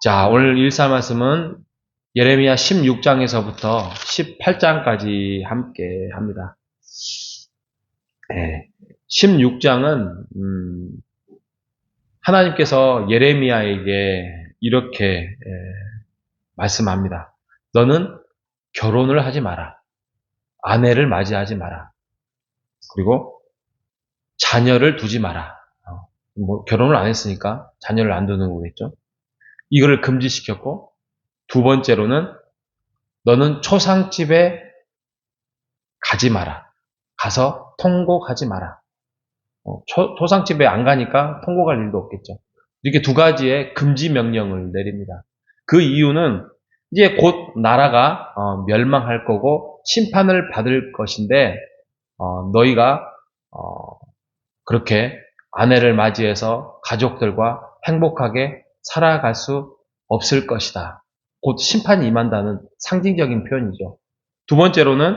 자, 오늘 일사 말씀은 예레미야 16장에서부터 18장까지 함께 합니다. 16장은 하나님께서 예레미야에게 이렇게 말씀합니다. 너는 결혼을 하지 마라. 아내를 맞이하지 마라. 그리고 자녀를 두지 마라. 결혼을 안 했으니까 자녀를 안 두는 거겠죠. 이거를 금지시켰고, 두 번째로는 너는 초상집에 가지 마라. 가서 통곡하지 마라. 초상집에 안 가니까 통곡할 일도 없겠죠. 이렇게 두 가지의 금지 명령을 내립니다. 그 이유는 이제 곧 나라가 멸망할 거고 심판을 받을 것인데 너희가 그렇게 아내를 맞이해서 가족들과 행복하게 살아갈 수 없을 것이다. 곧 심판이 임한다는 상징적인 표현이죠. 두 번째로는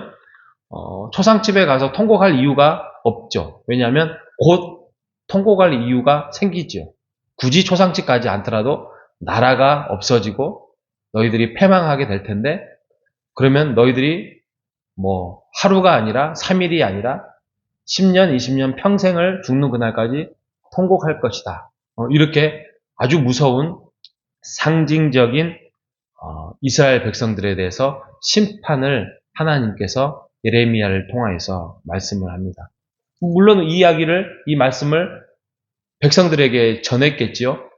초상집에 가서 통곡할 이유가 없죠. 왜냐하면 곧 통곡할 이유가 생기죠. 굳이 초상집 가지 않더라도 나라가 없어지고 너희들이 패망하게 될 텐데, 그러면 너희들이 뭐 하루가 아니라 3일이 아니라 10년, 20년 평생을 죽는 그날까지 통곡할 것이다. 이렇게 아주 무서운 상징적인 이스라엘 백성들에 대해서 심판을 하나님께서 예레미야를 통하여서 말씀을 합니다. 물론 이 말씀을 백성들에게 전했겠지요.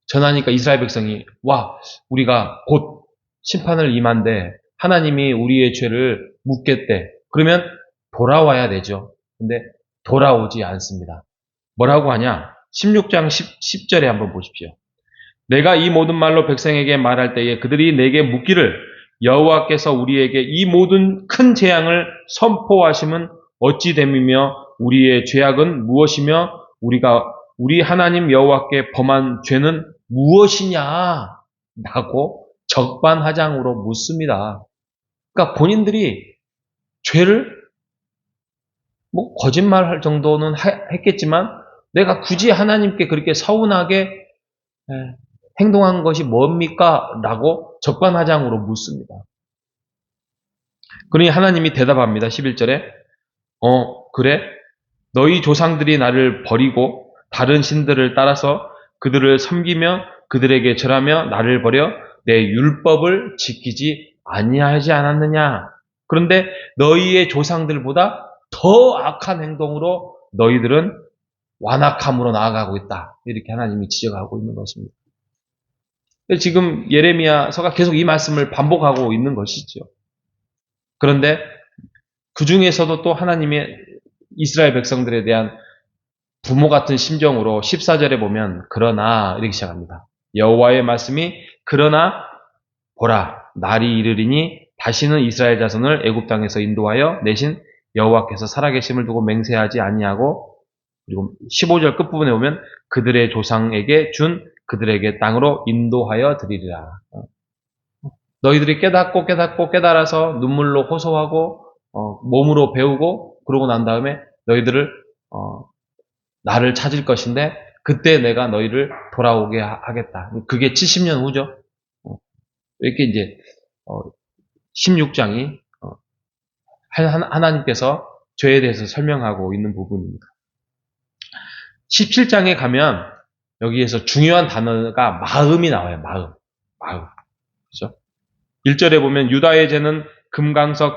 전하니까 이스라엘 백성이 우리가 곧 심판을 임한데 하나님이 우리의 죄를 묻겠대. 그러면 돌아와야 되죠. 근데 돌아오지 않습니다. 뭐라고 하냐? 16장 10절에 한번 보십시오. 내가 이 모든 말로 백성에게 말할 때에 그들이 내게 묻기를 여호와께서 우리에게 이 모든 큰 재앙을 선포하심은 어찌 됨이며 우리의 죄악은 무엇이며 우리 하나님 여호와께 범한 죄는 무엇이냐? 라고 적반하장으로 묻습니다. 그러니까 본인들이 죄를 거짓말할 정도는 했겠지만 내가 굳이 하나님께 그렇게 서운하게 행동한 것이 뭡니까? 라고 적반하장으로 묻습니다. 그러니 하나님이 대답합니다. 11절에 그래? 너희 조상들이 나를 버리고 다른 신들을 따라서 그들을 섬기며 그들에게 절하며 나를 버려 내 율법을 지키지 아니하지 않았느냐? 그런데 너희의 조상들보다 더 악한 행동으로 너희들은 완악함으로 나아가고 있다. 이렇게 하나님이 지적하고 있는 것입니다. 지금 예레미야서가 계속 이 말씀을 반복하고 있는 것이죠. 그런데 그 중에서도 또 하나님의 이스라엘 백성들에 대한 부모 같은 심정으로 14절에 보면 그러나 이렇게 시작합니다. 여호와의 말씀이 그러나 보라 날이 이르리니 다시는 이스라엘 자손을 애굽 땅에서 인도하여 내신 여호와께서 살아계심을 두고 맹세하지 아니하고, 그리고 15절 끝부분에 보면 그들의 조상에게 준 그들에게 땅으로 인도하여 드리리라. 너희들이 깨달아서 눈물로 호소하고 몸으로 배우고 그러고 난 다음에 너희들을 나를 찾을 것인데 그때 내가 너희를 돌아오게 하겠다. 그게 70년 후죠. 이렇게 이제 16장이 하나님께서 죄에 대해서 설명하고 있는 부분입니다. 17장에 가면 여기에서 중요한 단어가 마음이 나와요. 마음. 그렇죠? 1절에 보면 유다의 죄는 금강석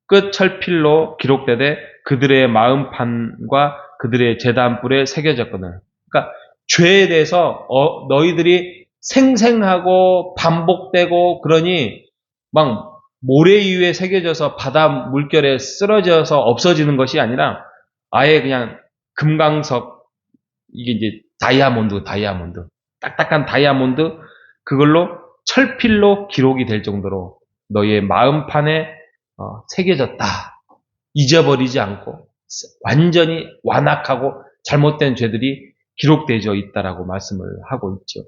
끝 철필로 기록되되 그들의 마음판과 그들의 제단뿔에 새겨졌거든. 그러니까 죄에 대해서 너희들이 생생하고 반복되고 그러니 막 모래 위에 새겨져서 바다 물결에 쓰러져서 없어지는 것이 아니라 아예 그냥 금강석, 이게 이제 다이아몬드 딱딱한 다이아몬드, 그걸로 철필로 기록이 될 정도로 너희의 마음판에 새겨졌다. 잊어버리지 않고 완전히 완악하고 잘못된 죄들이 기록되어 있다라고 말씀을 하고 있죠.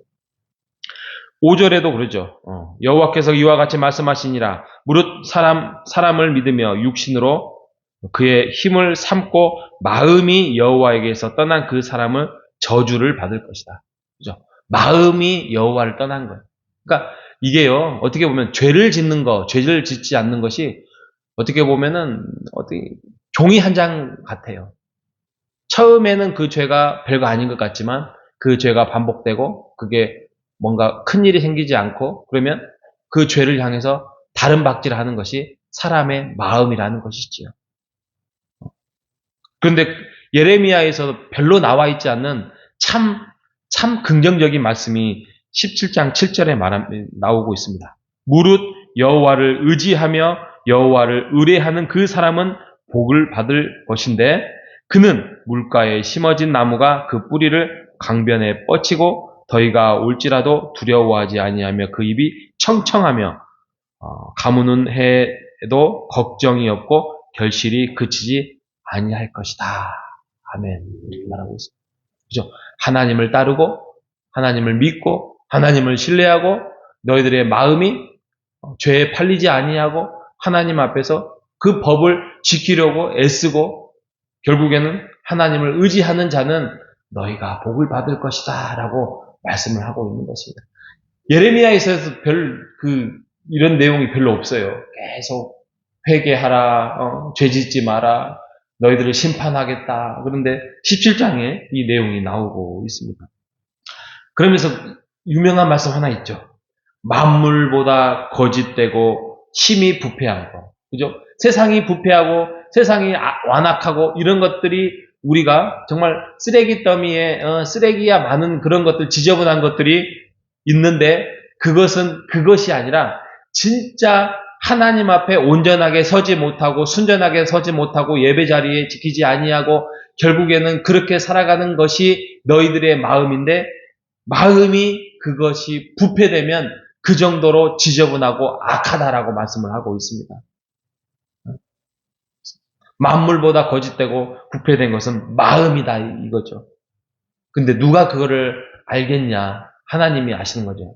5절에도 그러죠. 여호와께서 이와 같이 말씀하시니라. 무릇 사람을 믿으며 육신으로 그의 힘을 삼고 마음이 여호와에게서 떠난 그 사람은 저주를 받을 것이다. 그죠? 마음이 여호와를 떠난 거예요. 그러니까 이게요, 어떻게 보면 죄를 짓는 거, 죄를 짓지 않는 것이 어떻게 보면은 어떻게 종이 한 장 같아요. 처음에는 그 죄가 별거 아닌 것 같지만 그 죄가 반복되고 그게 뭔가 큰 일이 생기지 않고 그러면 그 죄를 향해서 다른 박질을 하는 것이 사람의 마음이라는 것이지요. 그런데 예레미야에서 별로 나와 있지 않는 참 긍정적인 말씀이 17장 7절에 나오고 있습니다. 무릇 여호와를 의지하며 여호와를 의뢰하는 그 사람은 복을 받을 것인데 그는 물가에 심어진 나무가 그 뿌리를 강변에 뻗치고 더위가 올지라도 두려워하지 아니하며 그 입이 청청하며 가무는 해도 걱정이 없고 결실이 그치지 아니할 것이다. 아멘. 이렇게 말하고 있습니다. 그죠? 하나님을 따르고 하나님을 믿고 하나님을 신뢰하고 너희들의 마음이 죄에 팔리지 아니하고 하나님 앞에서 그 법을 지키려고 애쓰고 결국에는 하나님을 의지하는 자는 너희가 복을 받을 것이다 라고 말씀을 하고 있는 것입니다. 예레미야에서 이런 내용이 별로 없어요. 계속 회개하라, 죄 짓지 마라, 너희들을 심판하겠다. 그런데 17장에 이 내용이 나오고 있습니다. 그러면서 유명한 말씀 하나 있죠. 만물보다 거짓되고 힘이 부패하고, 그죠? 세상이 부패하고 세상이 완악하고 이런 것들이 우리가 정말 쓰레기 더미에 쓰레기야 많은 그런 것들, 지저분한 것들이 있는데 그것이 아니라 진짜 하나님 앞에 온전하게 서지 못하고 순전하게 서지 못하고 예배 자리에 지키지 아니하고 결국에는 그렇게 살아가는 것이 너희들의 마음인데 마음이 그것이 부패되면 그 정도로 지저분하고 악하다라고 말씀을 하고 있습니다. 만물보다 거짓되고 부패된 것은 마음이다 이거죠. 근데 누가 그거를 알겠냐? 하나님이 아시는 거죠.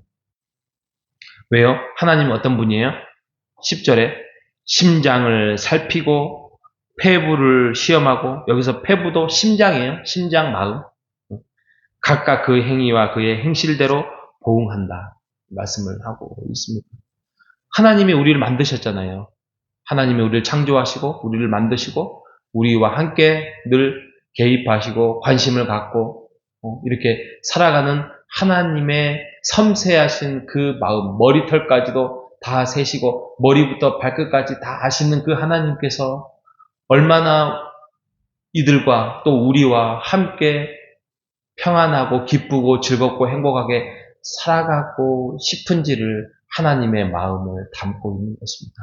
왜요? 하나님은 어떤 분이에요? 10절에 심장을 살피고 폐부를 시험하고, 여기서 폐부도 심장이에요. 심장, 마음. 각각 그 행위와 그의 행실대로 보응한다 말씀을 하고 있습니다. 하나님이 우리를 만드셨잖아요. 하나님이 우리를 창조하시고 우리를 만드시고 우리와 함께 늘 개입하시고 관심을 갖고 이렇게 살아가는 하나님의 섬세하신 그 마음, 머리털까지도 다 세시고 머리부터 발끝까지 다 아시는 그 하나님께서 얼마나 이들과 또 우리와 함께 평안하고 기쁘고 즐겁고 행복하게 살아가고 싶은지를 하나님의 마음을 담고 있는 것입니다.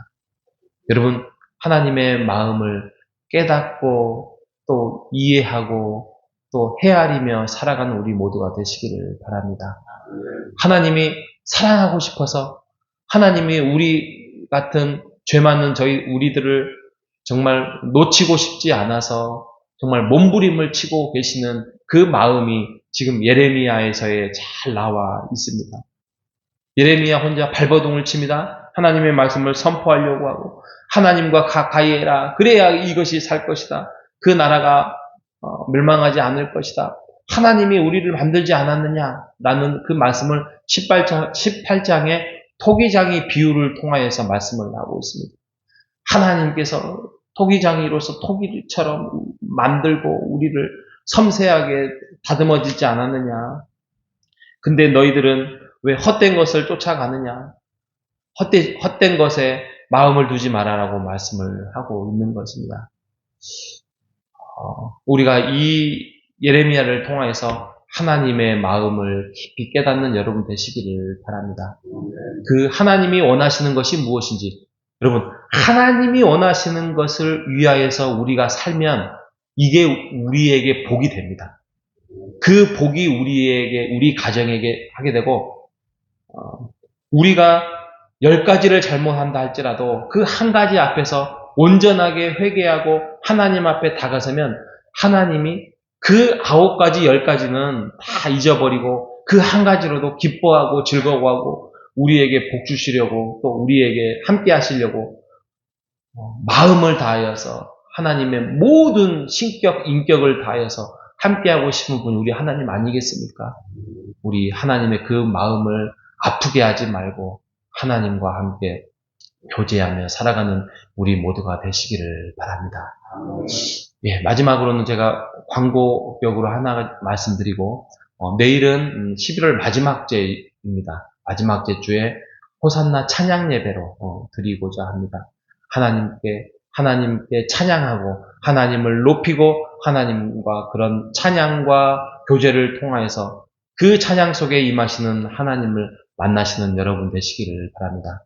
여러분, 하나님의 마음을 깨닫고 또 이해하고 또 헤아리며 살아가는 우리 모두가 되시기를 바랍니다. 하나님이 사랑하고 싶어서 하나님이 우리 같은 죄 많은 우리들을 정말 놓치고 싶지 않아서 정말 몸부림을 치고 계시는 그 마음이 지금 예레미야에서에 잘 나와 있습니다. 예레미야 혼자 발버둥을 칩니다. 하나님의 말씀을 선포하려고 하고 하나님과 가까이 해라. 그래야 이것이 살 것이다. 그 나라가 멸망하지 않을 것이다. 하나님이 우리를 만들지 않았느냐? 라는 그 말씀을 18장의 토기장이 비유를 통하여서 말씀을 하고 있습니다. 하나님께서 토기장이로서 토기처럼 만들고 우리를 섬세하게 다듬어지지 않았느냐? 근데 너희들은 왜 헛된 것을 쫓아가느냐? 헛된 것에 마음을 두지 말아라고 말씀을 하고 있는 것입니다. 우리가 이 예레미야를 통해서 하나님의 마음을 깊이 깨닫는 여러분 되시기를 바랍니다. 그 하나님이 원하시는 것이 무엇인지, 여러분, 하나님이 원하시는 것을 위하여서 우리가 살면 이게 우리에게 복이 됩니다. 그 복이 우리 가정에게 하게 되고, 우리가 10가지를 잘못한다 할지라도 그 한 가지 앞에서 온전하게 회개하고 하나님 앞에 다가서면 하나님이 그 9가지, 10가지는 다 잊어버리고 그 한 가지로도 기뻐하고 즐거워하고 우리에게 복 주시려고 또 우리에게 함께 하시려고 마음을 다하여서 하나님의 모든 신격, 인격을 다하여서 함께하고 싶은 분이 우리 하나님 아니겠습니까? 우리 하나님의 그 마음을 아프게 하지 말고 하나님과 함께 교제하며 살아가는 우리 모두가 되시기를 바랍니다. 예, 마지막으로는 제가 광고격으로 하나 말씀드리고, 내일은 11월 마지막 제입니다. 마지막 제 주에 호산나 찬양 예배로 드리고자 합니다. 하나님께 찬양하고 하나님을 높이고 하나님과 그런 찬양과 교제를 통하여서 그 찬양 속에 임하시는 하나님을 만나시는 여러분 되시기를 바랍니다.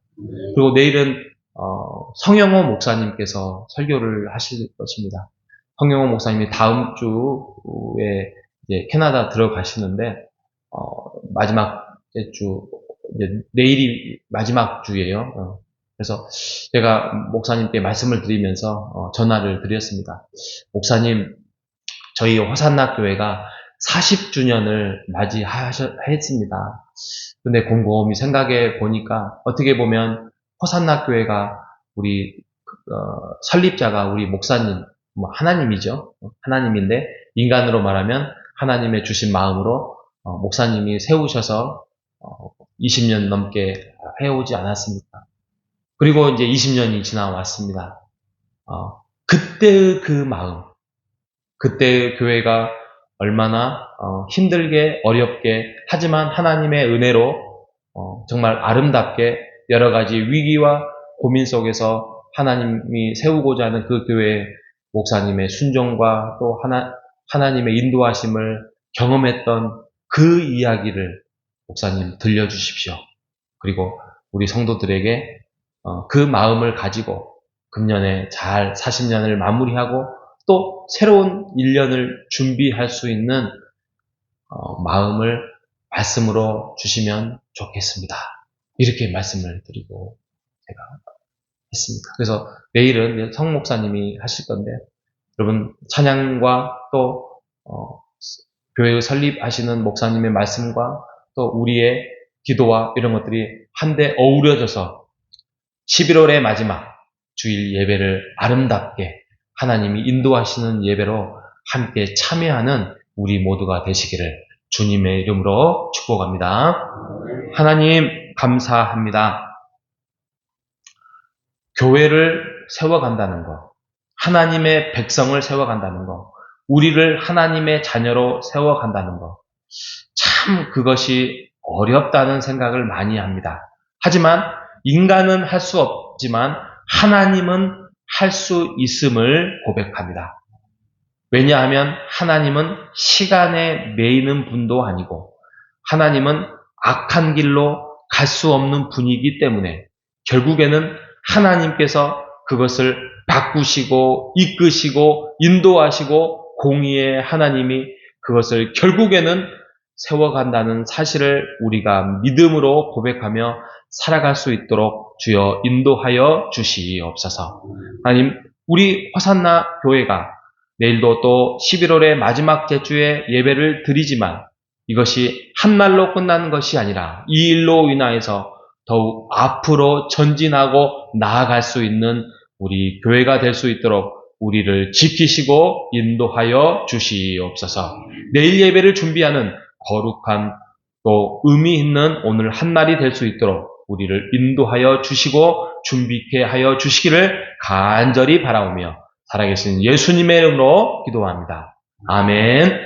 그리고 내일은 성영호 목사님께서 설교를 하실 것입니다. 성영호 목사님이 다음 주에 이제 캐나다 들어가시는데 마지막 주 이제 내일이 마지막 주예요. 그래서 제가 목사님께 말씀을 드리면서 전화를 드렸습니다. 목사님, 저희 호산나 교회가 40주년을 맞이했습니다. 근데 곰곰이 생각해 보니까 어떻게 보면 호산나 교회가 우리 설립자가 우리 목사님, 하나님이죠. 하나님인데 인간으로 말하면 하나님의 주신 마음으로 목사님이 세우셔서 20년 넘게 해오지 않았습니까? 그리고 이제 20년이 지나왔습니다. 그때의 그 마음, 그때의 교회가 얼마나 힘들게 어렵게 하지만 하나님의 은혜로 정말 아름답게 여러 가지 위기와 고민 속에서 하나님이 세우고자 하는 그 교회의 목사님의 순종과 또 하나님의 인도하심을 경험했던 그 이야기를 목사님 들려주십시오. 그리고 우리 성도들에게 그 마음을 가지고 금년에 잘 40년을 마무리하고 또 새로운 1년을 준비할 수 있는 마음을 말씀으로 주시면 좋겠습니다. 이렇게 말씀을 드리고 제가 했습니다. 그래서 내일은 성 목사님이 하실 건데 여러분 찬양과 또 교회의 설립하시는 목사님의 말씀과 또 우리의 기도와 이런 것들이 한데 어우러져서 11월의 마지막 주일 예배를 아름답게 하나님이 인도하시는 예배로 함께 참여하는 우리 모두가 되시기를 주님의 이름으로 축복합니다. 하나님 감사합니다. 교회를 세워간다는 것, 하나님의 백성을 세워간다는 것, 우리를 하나님의 자녀로 세워간다는 것, 참 그것이 어렵다는 생각을 많이 합니다. 하지만 인간은 할 수 없지만 하나님은 할 수 있음을 고백합니다. 왜냐하면 하나님은 시간에 매이는 분도 아니고 하나님은 악한 길로 갈 수 없는 분이기 때문에 결국에는 하나님께서 그것을 바꾸시고 이끄시고 인도하시고 공의의 하나님이 그것을 결국에는 세워간다는 사실을 우리가 믿음으로 고백하며 살아갈 수 있도록 주여 인도하여 주시옵소서. 하나님, 우리 호산나 교회가 내일도 또 11월의 마지막 제주에 예배를 드리지만 이것이 한 날로 끝나는 것이 아니라 이 일로 인하여서 더욱 앞으로 전진하고 나아갈 수 있는 우리 교회가 될 수 있도록 우리를 지키시고 인도하여 주시옵소서. 내일 예배를 준비하는 거룩한 또 의미 있는 오늘 한 날이 될 수 있도록 우리를 인도하여 주시고 준비케 하여 주시기를 간절히 바라오며 살아계신 예수님의 이름으로 기도합니다. 아멘.